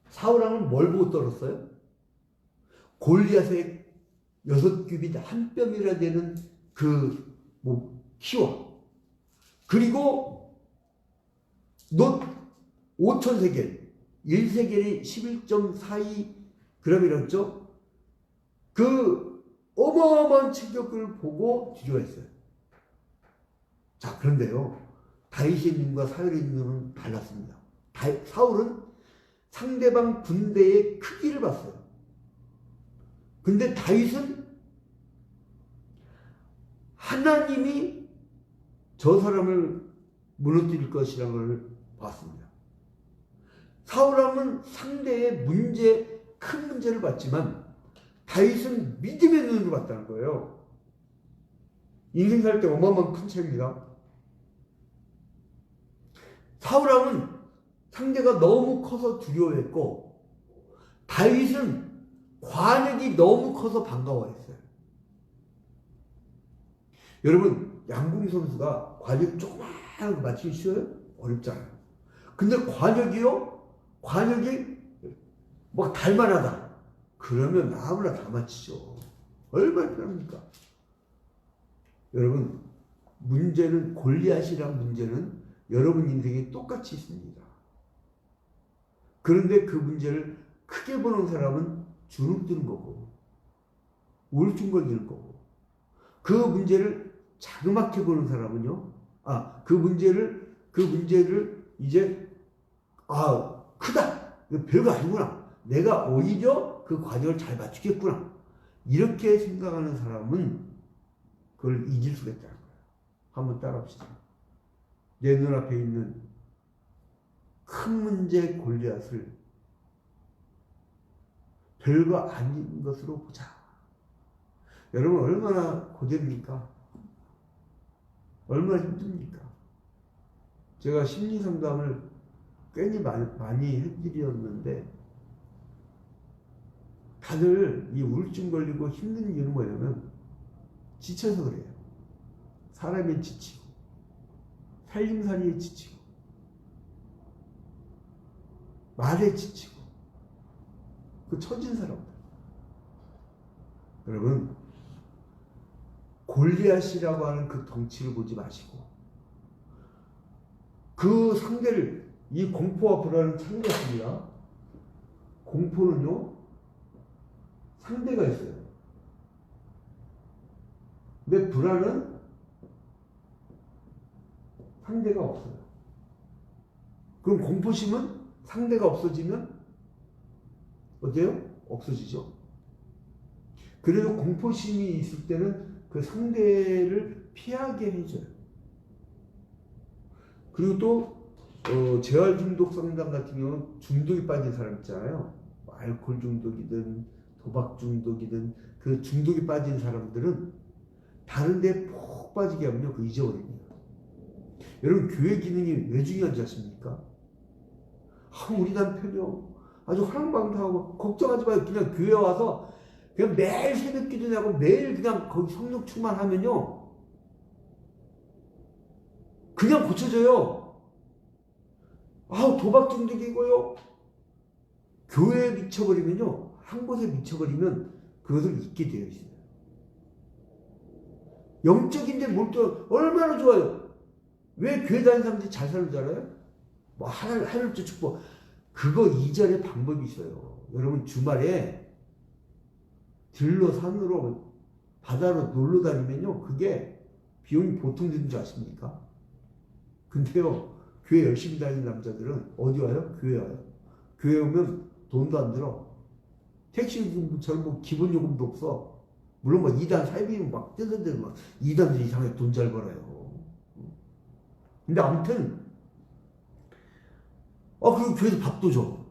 사울왕은 뭘 보고 떨었어요? 골리앗의 6규빗 한 뼘이라 되는 키와 그리고 놋 5,000세겔, 1세겔이 11.42g이라고 했죠. 그 어마어마한 체격을 보고 두려워했어요. 자, 그런데요, 다윗의 눈과 사울의 눈은 달랐습니다. 사울은 상대방 군대의 크기를 봤어요. 근데 다윗은 하나님이 저 사람을 무너뜨릴 것이라는 걸 봤습니다. 사울왕은 상대의 큰 문제를 봤지만 다윗은 믿음의 눈으로 봤다는 거예요. 인생 살 때 어마어마한 큰 차이입니다. 사울왕은 상대가 너무 커서 두려워했고 다윗은 관역이 너무 커서 반가워했어요. 여러분, 양궁 선수가 관역 조그마한 거 맞추기 쉬워요? 어렵잖아요. 근데 관역이 막 달만하다. 그러면 아무나 다 맞히죠. 얼마나 편합니까? 여러분, 골리앗이란 문제는 여러분 인생에 똑같이 있습니다. 그런데 그 문제를 크게 보는 사람은 주눅드는 거고 우울증걸리는 거고, 그 문제를 자그맣게 보는 사람은요, 그 문제를 이제 크다, 이거 별거 아니구나, 내가 오히려 그 과정을 잘 맞추겠구나, 이렇게 생각하는 사람은 그걸 이길 수가 있다는 거예요. 한번 따라합시다. 내 눈앞에 있는 큰 문제 골리앗을 별거 아닌 것으로 보자. 여러분, 얼마나 고됩니까? 얼마나 힘듭니까? 제가 심리상담을 꽤나 많이 해드렸는데 다들 이 우울증 걸리고 힘든 이유는 뭐냐면 지쳐서 그래요. 사람이 지치고 살림살이에 지치고 말에 지치고 그 처진 사람들. 여러분, 골리앗이라고 하는 그 덩치를 보지 마시고 그 상대를, 이 공포와 불안은 참겠습니다. 공포는요, 상대가 있어요. 근데 불안은 상대가 없어요. 그럼 공포심은 상대가 없어지면 어때요? 없어지죠. 그래도 공포심이 있을 때는 그 상대를 피하게 해줘요. 그리고 또 재활 중독 상담 같은 경우는 중독에 빠진 사람 있잖아요. 알코올 중독이든 도박 중독이든 그 중독에 빠진 사람들은 다른 데 푹 빠지게 하면요, 그 잊어버립니다. 여러분, 교회 기능이 왜 중요한지 아십니까? 우리 남편이요, 아주 화랑방탕하고 걱정하지 마요. 그냥 교회 와서 그냥 매일 새벽 기도하고 매일 그냥 거기 성령 충만하면요, 그냥 고쳐져요. 도박 중독이고요. 교회에 미쳐버리면요, 한 곳에 미쳐버리면 그것을 잊게 되어 있어요. 영적인데 몰두 얼마나 좋아요. 왜 교회 다니는 사람들이 잘 사는 줄 알아요? 하늘주 축복. 그거 이전에 방법이 있어요. 여러분, 주말에 들로 산으로 바다로 놀러 다니면요, 그게 비용이 보통 드는 줄 아십니까? 근데요, 교회 열심히 다니는 남자들은 어디 와요? 교회 와요. 교회 오면 돈도 안 들어. 택시처럼 기본 요금도 없어. 물론 2단 사이비는 막 뜨는 데는 2단 이상의 돈 잘 벌어요. 근데 아무튼 그리고 교회에서 밥도 줘.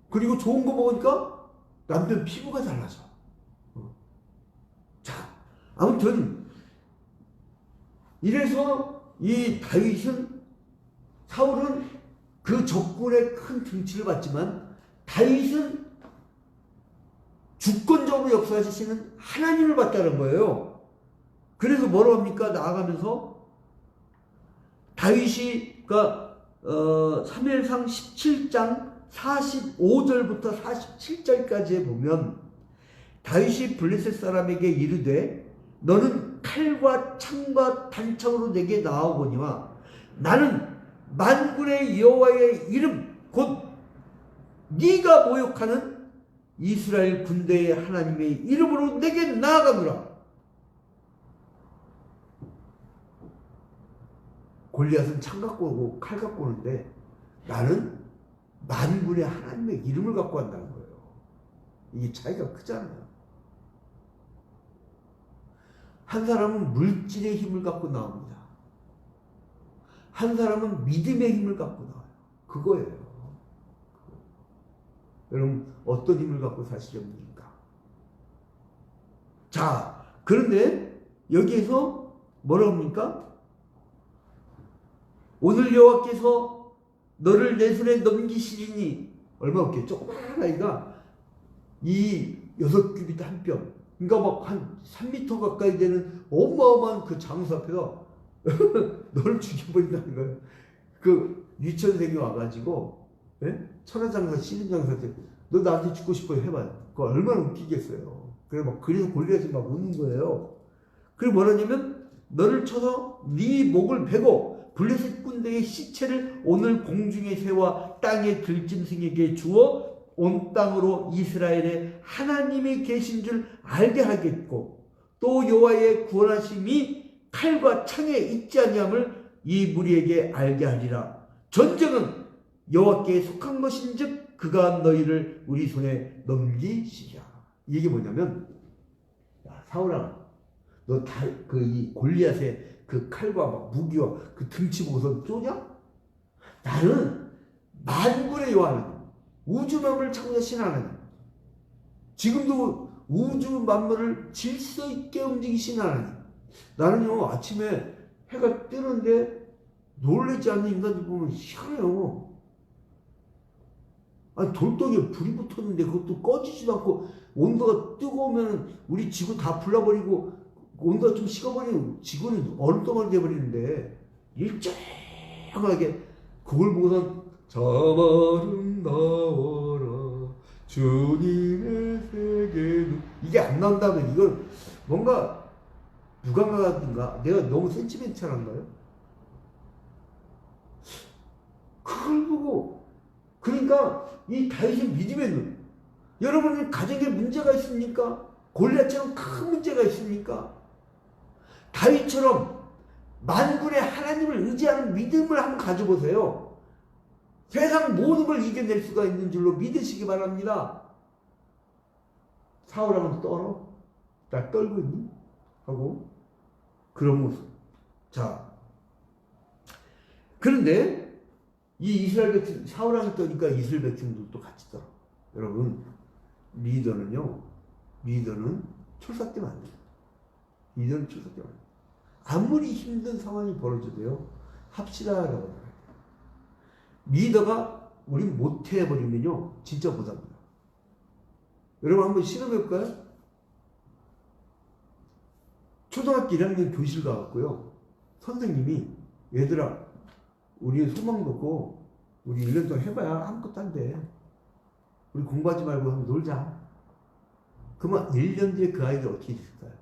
그리고 좋은 거 먹으니까 남편 피부가 달라져. 자, 아무튼 이래서 이 사울은 그 적군의 큰 등치를 받지만 다윗은 주권적으로 역사하시는 하나님을 봤다는 거예요. 그래서 뭐라고 합니까? 나아가면서 다윗이 사무엘상 17장 45절부터 47절까지에 보면 다윗이 블레셋 사람에게 이르되 너는 칼과 창과 단창으로 내게 나아오거니와 나는 만군의 여호와의 이름 곧 네가 모욕하는 이스라엘 군대의 하나님의 이름으로 내게 나아가노라. 골리앗은 창 갖고 오고 칼 갖고 오는데 나는 만군의 하나님의 이름을 갖고 간다는 거예요. 이게 차이가 크잖아요. 한 사람은 물질의 힘을 갖고 나옵니다. 한 사람은 믿음의 힘을 갖고 나와요. 그거예요. 여러분 어떤 힘을 갖고 사시렵니까? 자, 그런데 여기에서 뭐라고 합니까? 오늘 여호와께서 너를 내 손에 넘기시리니 얼마 없게 조그마한 아이가 이 6규빗 한 뼘, 그러니까 막 한 3m 가까이 되는 어마어마한 그 장수 앞에서 너를 죽여버린다는 거예요. 그 유치원생이 와가지고 천하장사 씨름장사 때 너 나한테 죽고 싶어요 해봐요. 그거 얼마나 웃기겠어요. 그래서 골리앗이 막 웃는 거예요. 그리고 뭐라냐면 너를 쳐서 네 목을 베고 블레셋 군대의 시체를 오늘 공중의 새와 땅의 들짐승에게 주어 온 땅으로 이스라엘의 하나님이 계신 줄 알게 하겠고 또 여호와의 구원하심이 칼과 창에 있지 아니함을 이 무리에게 알게 하리라. 전쟁은 여호와께 속한 것인즉 그가 너희를 우리 손에 넘기시리라. 이게 뭐냐면, 야, 사울아, 너 이 골리앗의 그 칼과 막 무기와 그 등치 보고서 쏘냐? 나는 만군의 여호와 하나님, 우주 만물을 창조하신 하나님, 지금도 우주 만물을 질서 있게 움직이신 하나님. 나는요 아침에 해가 뜨는데 놀라지 않는 인간들 보면 희한해요. 아니 돌덩이에 불이 붙었는데 그것도 꺼지지도 않고 온도가 뜨거우면 우리 지구 다 불나버리고 온도가 좀 식어버리면 지구는 얼음덩어리 돼버리는데 일정하게 그걸 보고선 참 아름다워라 주님의 세계는 이게 안 나온다면 이건 뭔가 누가가든가 내가 너무 센치멘탈한가요? 그걸 보고 그러니까 이 다윗의 믿음의 눈. 여러분 가정에 문제가 있습니까? 골리앗처럼 큰 문제가 있습니까? 다윗처럼 만군의 하나님을 의지하는 믿음을 한번 가져보세요. 세상 모든 걸 이겨낼 수가 있는 줄로 믿으시기 바랍니다. 사울하면 떨어? 나 떨고 있니? 하고 그런 모습. 자, 그런데 이 이스라엘 백성, 사울왕이 떠니까 이스라엘 백성들도 같이 떠. 여러분, 리더는 철삭되면 안 돼요. 리더는 철삭되면 안 돼요. 아무리 힘든 상황이 벌어져도요, 합시다라고 말해요. 리더가 우리 못해버리면요, 진짜 못합니다. 여러분 한번 실험해볼까요? 초등학교 1학년 교실 가갖고요, 선생님이 얘들아, 우리 소망도 없고 우리 1년 동안 해봐야 아무것도 안 돼. 우리 공부하지 말고 한번 놀자. 그러면 1년 뒤에 그 아이들 어떻게 됐을까요?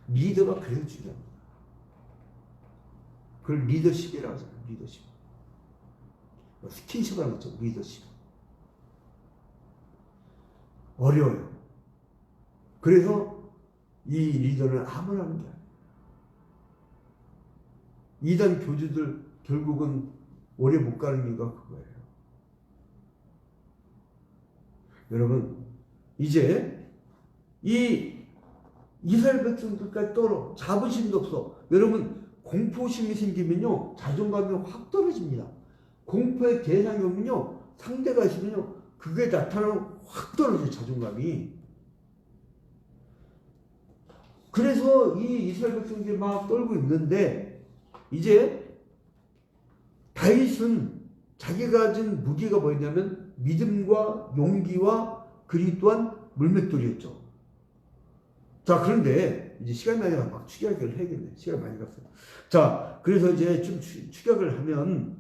리더가 그래도 중요합니다. 그걸 리더십이라고 하잖아요. 리더십. 스킨십을 하는 거죠. 리더십. 어려워요. 그래서 이 리더는 아무나 하는 게 아니에요. 이단 교주들 결국은 오래 못 가는 이유가 그거예요. 여러분, 이제 이 이스라엘 백성들까지 떨어 자부심도 없어. 여러분, 공포심이 생기면요 자존감이 확 떨어집니다. 공포의 대상이 오면요 상대가 있으면요 그게 나타나면 확 떨어져요. 자존감이. 그래서 이 이스라엘 백성들이 막 떨고 있는데 이제 다윗은 자기가 가진 무기가 뭐였냐면 믿음과 용기와 그리고 또한 물맷돌이었죠. 자, 그런데 이제 시간이 많이 가서 막 추격을 해야겠네. 시간이 많이 갔어요. 자, 그래서 이제 좀 추격을 하면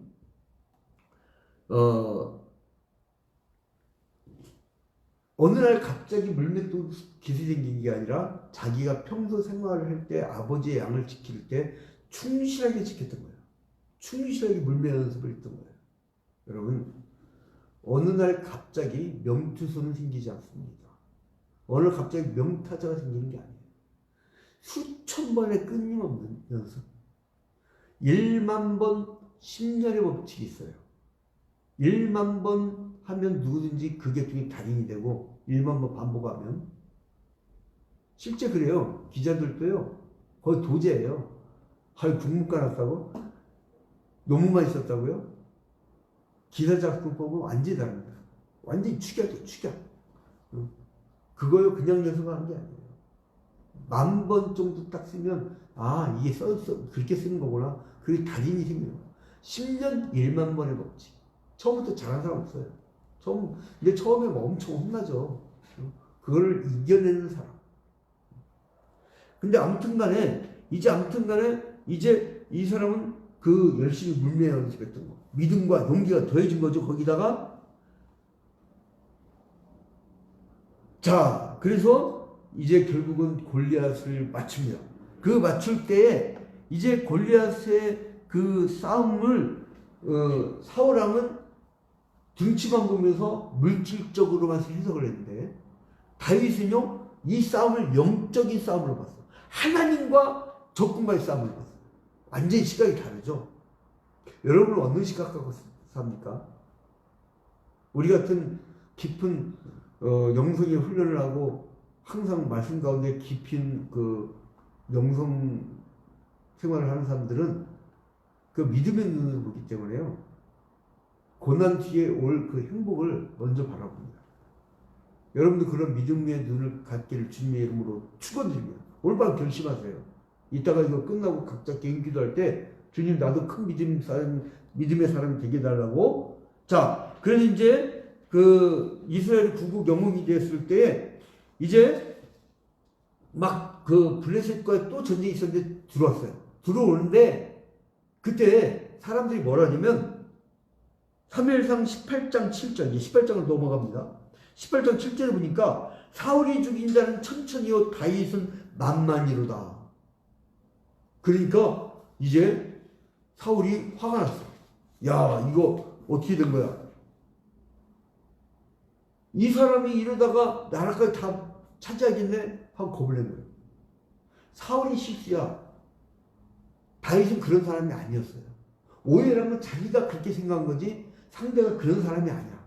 어느 날 갑자기 물맷돌 기술이 생긴 게 아니라 자기가 평소 생활을 할 때 아버지의 양을 지킬 때 충실하게 지켰던 거예요. 충실하게 물매 연습을 했던 거예요. 여러분, 어느 날 갑자기 명투소는 생기지 않습니다. 어느 날 갑자기 명타자가 생기는 게 아니에요. 수천 번의 끊임없는 연습. 1만 번 10년의 법칙이 있어요. 1만 번 하면 누구든지 그 계통이 달인이 되고 1만 번 반복하면 실제 그래요. 기자들도요. 거의 도제예요. 아유, 국문과 났다고? 논문만 있었다고요? 기사 작성법은 완전히 다릅니다. 완전히 축약이에요. 축약. 그거요 그냥 연습하는 게 아니에요. 10,000번 정도 딱 쓰면 아 이게 그렇게 쓰는 거구나. 그게 달인이 생겨요. 10년 1만 번의 법칙. 처음부터 잘하는 사람 없어요. 근데 처음에 뭐 엄청 혼나죠. 그걸 이겨내는 사람. 근데 아무튼 간에 이제 이 사람은 그 열심히 물매 연습했던 거. 믿음과 용기가 더해진 거죠. 거기다가 자, 그래서 이제 결국은 골리앗을 맞춥니다. 그 맞출 때에 이제 골리앗의 그 싸움을 사울왕은 등치만 보면서 물질적으로만 해석을 했는데 다윗은요 이 싸움을 영적인 싸움으로 봤어. 하나님과 적군과의 싸움을 봤어. 완전히 시각이 다르죠. 여러분은 어느 시각하고 삽니까? 우리 같은 깊은 영성의 훈련을 하고 항상 말씀 가운데 깊은 그 영성 생활을 하는 사람들은 그 믿음의 눈으로 보기 때문에요. 고난 뒤에 올 그 행복을 먼저 바라봅니다. 여러분도 그런 믿음의 눈을 갖기를 주님의 이름으로 축원드립니다. 오늘 밤 결심하세요. 이따가 이거 끝나고 각자 개인 기도할 때 주님 나도 큰 믿음의 사람이 되게 해달라고. 자, 그래서 이제 그 이스라엘 구국 영웅이 됐을 때 이제 막 그 블레셋과 또 전쟁이 있었는데 들어왔어요. 들어오는데 그때 사람들이 뭐라 하냐면 사무엘상 18장 7절, 18장을 넘어갑니다. 18장 7절에 보니까 사울이 죽인 자는 천천히요 다윗은 만만이로다. 그러니까 이제 사울이 화가 났어. 야, 이거 어떻게 된 거야? 이 사람이 이러다가 나라까지 다 차지하겠네? 하고 겁을 낸 거예요. 사울이 실수야. 다윗은 그런 사람이 아니었어요. 오해라면 자기가 그렇게 생각한 거지 상대가 그런 사람이 아니야.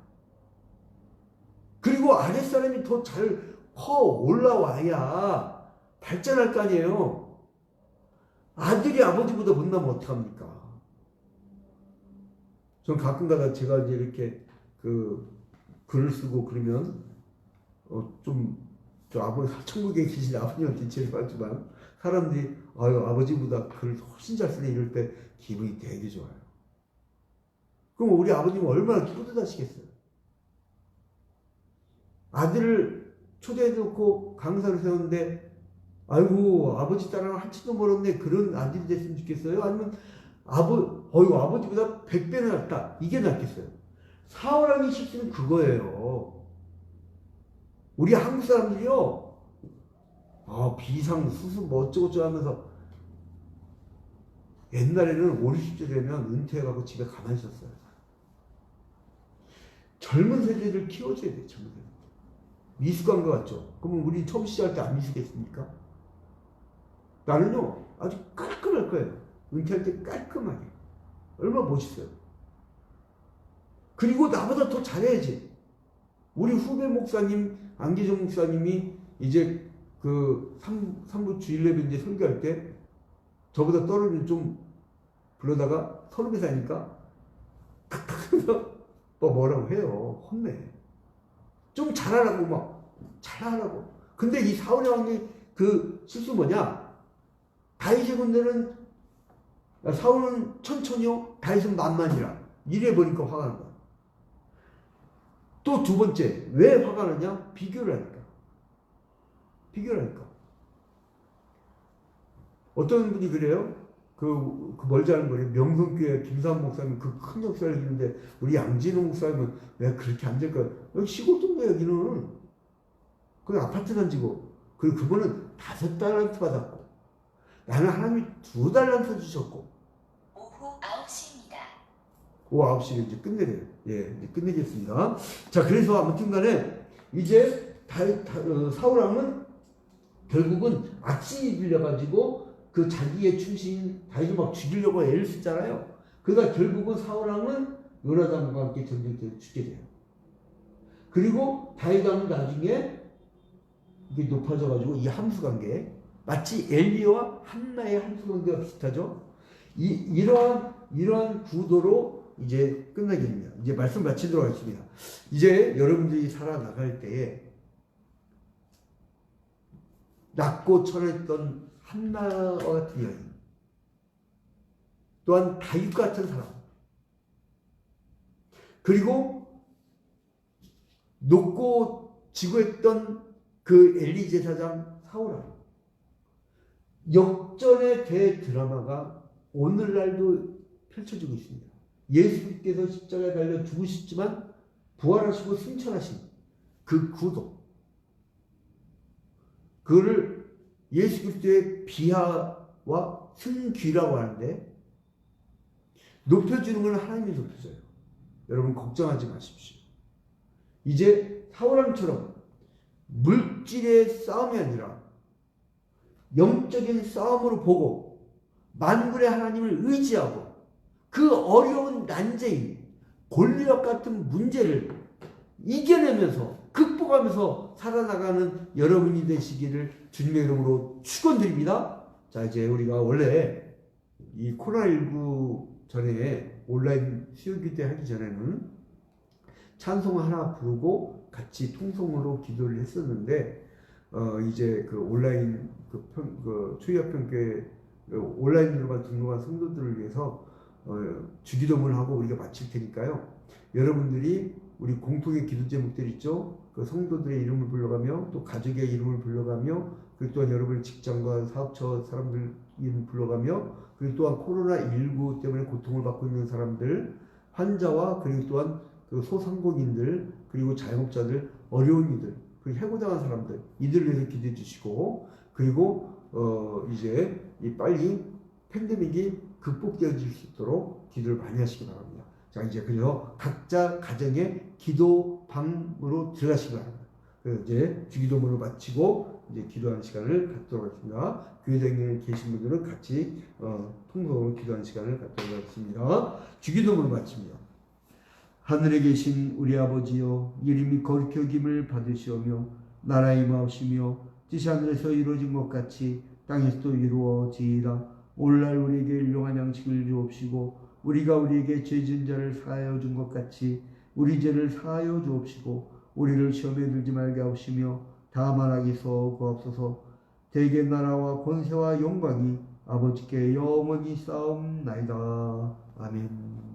그리고 아랫사람이 더 잘 올라와야 발전할 거 아니에요. 아들이 아버지보다 못나면 어떡합니까? 전 가끔가다 제가 이제 이렇게 그 글을 쓰고 그러면 저 천국에 계신 아버님한테 죄송하지만 사람들이 아유 아버지보다 글을 훨씬 잘 쓰네 이럴 때 기분이 되게 좋아요. 그럼 우리 아버님은 얼마나 뿌듯하시겠어요. 아들을 초대해놓고 강사를 세웠는데 아이고 아버지 딸랑 한치도 멀었네 그런 아들이 됐으면 좋겠어요? 아니면 아버지보다 100배는 낫다 이게 낫겠어요? 사울왕의 실수는 그거예요. 우리 한국 사람들이요 비상 수습 뭐 어쩌고저쩌고 하면서 옛날에는 50, 60대 되면 은퇴해가고 집에 가만히 있었어요. 젊은 세대를 키워줘야 돼요. 젊은 세대. 미숙한 것 같죠? 그러면 우리 처음 시작할 때 안 미숙했습니까? 나는요 아주 깔끔할 거예요. 은퇴할 때 깔끔하게. 얼마나 멋있어요. 그리고 나보다 더 잘해야지. 우리 후배 목사님 안기정 목사님이 이제 그 삼부 주일예배 이제 설교할 때 저보다 떨어지면 좀 불러다가 30살이니까 뭐라고 해요. 혼내. 좀 잘하라고 막 잘하라고. 근데 이 사울의 왕의 그 실수 뭐냐? 다윗의 군대는 사울은 천천히요, 다윗은 만만이라. 이래 보니까 화가 난 거야. 또 두 번째 왜 화가 나냐? 비교를 하니까. 어떤 분이 그래요? 그 멀지 않은 거리 명성교회 김사한 목사님 그 큰 역사를 했는데 우리 양진호 목사님은 왜 그렇게 안 될까요? 여기 시골 동네 여기는 그 아파트 던지고, 그리고 그분은 5달란트 받았고, 나는 하나님이 2달란트 주셨고, 오후 9시입니다. 오후 9시에 이제 끝내래요. 예, 이제 끝내겠습니다. 자, 그래서 아무튼 간에, 이제 사울왕은 결국은 악신이 들려가지고, 그 자기의 충신 다윗을 막 죽이려고 애를 쓰잖아요. 그러다 결국은 사울왕은 요나단과 함께 전쟁터에 죽게 돼요. 그리고 다윗왕은 나중에 이게 높아져가지고 이 함수관계, 마치 엘리야와 한나의 함수관계가 비슷하죠. 이러한 구도로 이제 끝나게 됩니다. 이제 말씀 마치도록 하겠습니다. 이제 여러분들이 살아나갈 때에 낮고 천했던 한나와 같은 여인, 또한 다윗과 같은 사람, 그리고 높고 지구했던 그 엘리 제사장 사울왕, 역전의 대드라마가 오늘날도 펼쳐지고 있습니다. 예수님께서 십자가에 달려 죽으셨지만 부활하시고 승천하신 그 구도, 그거를 예수 그리스도의 비하와 승귀라고 하는데, 높여주는 건 하나님이 높여줘요. 여러분 걱정하지 마십시오. 이제 사울왕처럼 물질의 싸움이 아니라 영적인 싸움으로 보고 만군의 하나님을 의지하고 그 어려운 난제인 골리앗 같은 문제를 이겨내면서 극복하면서 살아나가는 여러분이 되시기를 주님의 이름으로 축원드립니다. 자, 이제 우리가 원래 이 코로나19 전에 온라인 수요기도 하기 전에는 찬송 하나 부르고 같이 통성으로 기도를 했었는데, 이제 그 온라인 초이합평교회 온라인으로만 등록한 성도들을 위해서 주기도문을 하고 우리가 마칠 테니까요. 여러분들이 우리 공통의 기도 제목들 있죠. 그 성도들의 이름을 불러가며 또 가족의 이름을 불러가며, 그리고 또한 여러분의 직장과 사업처 사람들 이름 불러가며, 그리고 또한 코로나19 때문에 고통을 받고 있는 사람들, 환자와 그리고 또한 그 소상공인들, 그리고 자영업자들, 어려운 이들, 그리고 해고당한 사람들, 이들을 위해서 기도해 주시고, 그리고 이제 이 빨리 팬데믹이 극복되어질 수 있도록 기도를 많이 하시기 바랍니다. 자, 이제 그래서 각자 가정의 기도방으로 들어가시기 바랍니다. 그래서 이제 주기도문을 마치고 이제 기도하는 시간을 갖도록 하겠습니다. 교회장에 계신 분들은 같이 통성으로 기도하는 시간을 갖도록 하겠습니다. 주기도문을 마칩니다. 하늘에 계신 우리 아버지여, 이름이 거룩히 여김을 받으시오며 나라의 임하옵시며 뜻이 하늘에서 이루어진 것 같이 땅에서도 이루어지이다. 오늘날 우리에게 일용할 양식을 주옵시고 우리가 우리에게 죄 지은 자를 사하여 준 것 같이 우리 죄를 사하여 주옵시고 우리를 시험에 들지 말게 하옵시며 다만 악에서 구하옵소서. 대개 나라와 권세와 영광이 아버지께 영원히 쌓옵나이다. 아멘.